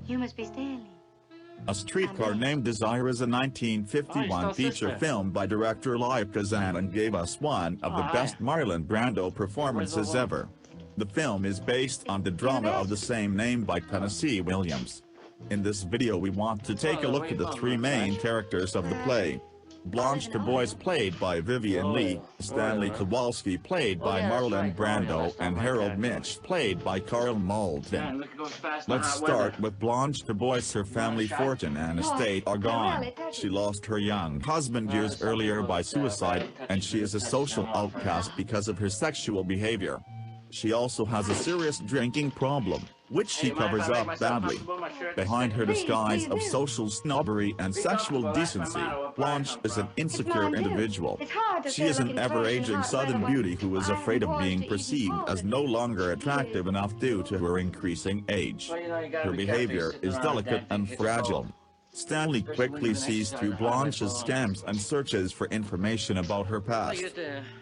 You must be Stanley. A Streetcar Named Desire is a 1951 feature film by director Leigh Stanley and gave us one of the best Marlon Brando performances ever. The film is based on the drama of the same name by Tennessee Williams. In this video we want to take a look at the three main characters of the play. Blanche Dubois played by Vivien Leigh Stanley Kowalski played by Marlon Brando and Harold Mitch played by Karl Malden. Let's start with Blanche Dubois. Her family fortune and estate are gone. She lost her young husband years earlier by suicide, and she is a social outcast because of her sexual behavior. She also has a serious drinking problem, which she covers up badly. Behind her disguise of social snobbery and sexual decency, Blanche is an insecure individual. She is an ever-aging Southern beauty who is afraid of being perceived as no longer attractive enough due to her increasing age. Her behavior is delicate and fragile. Stanley quickly sees through Blanche's scams and searches for information about her past.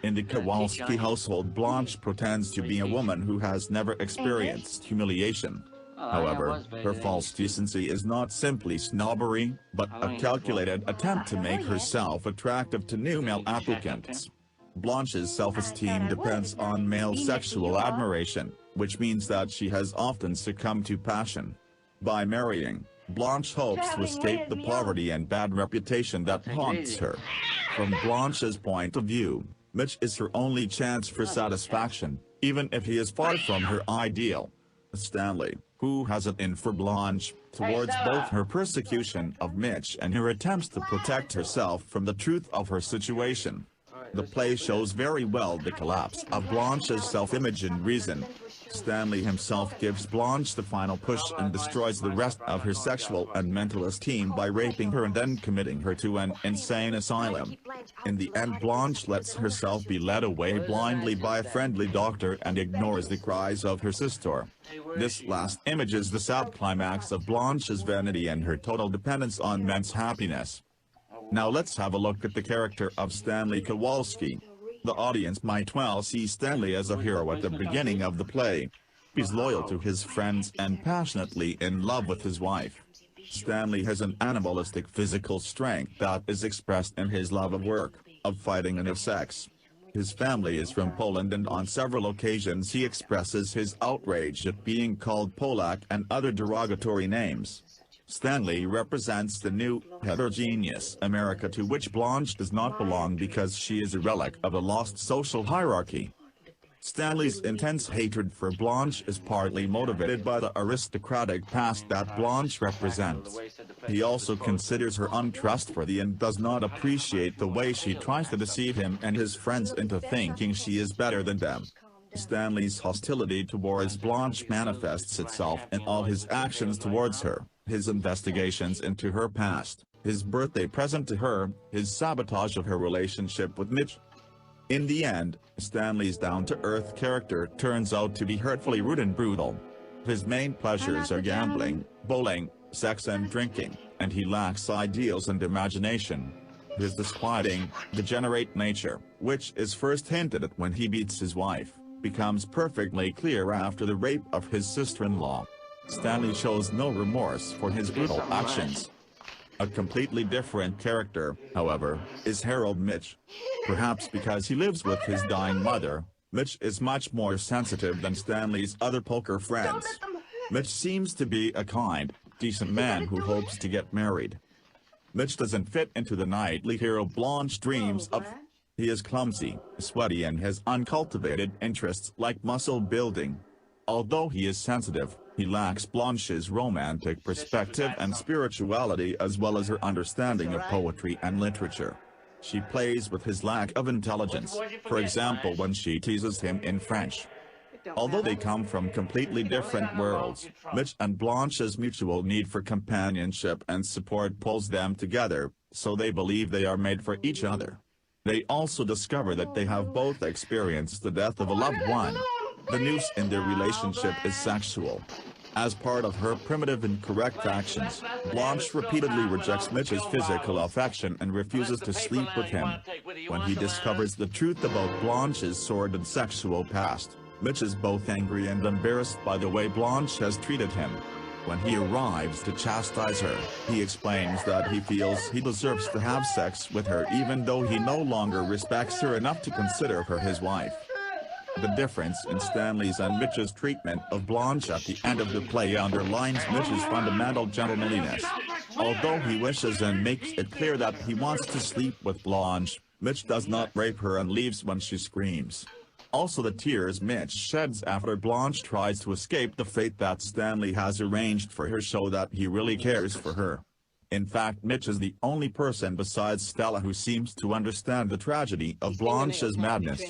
In the Kowalski household, Blanche pretends to be a woman who has never experienced humiliation. However, her false decency is not simply snobbery, but a calculated attempt to make herself attractive to new male applicants. Blanche's self-esteem depends on male sexual admiration, which means that she has often succumbed to passion. By marrying, Blanche hopes to escape the poverty and bad reputation that haunts her. From Blanche's point of view, Mitch is her only chance for satisfaction, even if he is far from her ideal. Stanley, who has it in for Blanche, towards both her persecution of Mitch and her attempts to protect herself from the truth of her situation. The play shows very well the collapse of Blanche's self-image and reason. Stanley himself gives Blanche the final push and destroys the rest of her sexual and mental esteem by raping her and then committing her to an insane asylum. In the end, Blanche lets herself be led away blindly by a friendly doctor and ignores the cries of her sister. This last image is the sad climax of Blanche's vanity and her total dependence on men's happiness. Now let's have a look at the character of Stanley Kowalski. The audience might well see Stanley as a hero at the beginning of the play. He's loyal to his friends and passionately in love with his wife. Stanley has an animalistic physical strength that is expressed in his love of work, of fighting and of sex. His family is from Poland, and on several occasions he expresses his outrage at being called Polak and other derogatory names. Stanley represents the new, heterogeneous America to which Blanche does not belong because she is a relic of a lost social hierarchy. Stanley's intense hatred for Blanche is partly motivated by the aristocratic past that Blanche represents. He also considers her untrustworthy and does not appreciate the way she tries to deceive him and his friends into thinking she is better than them. Stanley's hostility towards Blanche manifests itself in all his actions towards her. His investigations into her past, his birthday present to her, his sabotage of her relationship with Mitch. In the end, Stanley's down-to-earth character turns out to be hurtfully rude and brutal. His main pleasures are gambling, bowling, sex and drinking, and he lacks ideals and imagination. His disquieting, degenerate nature, which is first hinted at when he beats his wife, becomes perfectly clear after the rape of his sister-in-law. Stanley shows no remorse for his brutal actions. A completely different character, however, is Harold Mitch. Perhaps because he lives with his dying mother, Mitch is much more sensitive than Stanley's other poker friends. Mitch seems to be a kind, decent man who hopes to get married. Mitch doesn't fit into the knightly hero Blanche dreams of. He is clumsy, sweaty and has uncultivated interests like muscle building. Although he is sensitive, he lacks Blanche's romantic perspective and spirituality as well as her understanding of poetry and literature. She plays with his lack of intelligence, for example when she teases him in French. Although they come from completely different worlds, Mitch and Blanche's mutual need for companionship and support pulls them together, so they believe they are made for each other. They also discover that they have both experienced the death of a loved one. The noose in their relationship is sexual. As part of her primitive and correct actions, Blanche repeatedly rejects Mitch's physical affection and refuses to sleep with him. When he discovers the truth about Blanche's sordid sexual past, Mitch is both angry and embarrassed by the way Blanche has treated him. when he arrives to chastise her, he explains that he feels he deserves to have sex with her even though he no longer respects her enough to consider her his wife. The difference in Stanley's and Mitch's treatment of Blanche at the end of the play underlines Mitch's fundamental gentlemanliness. Although he wishes and makes it clear that he wants to sleep with Blanche, Mitch does not rape her and leaves when she screams. Also, the tears Mitch sheds after Blanche tries to escape the fate that Stanley has arranged for her show that he really cares for her. In fact, Mitch is the only person besides Stella who seems to understand the tragedy of Blanche's madness.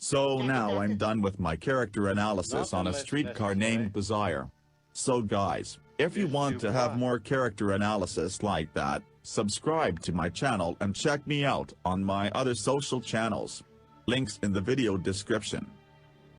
So now I'm done with my character analysis on A Streetcar Named Desire. So guys, if you want to have more character analysis like that, subscribe to my channel and check me out on my other social channels. Links in the video description.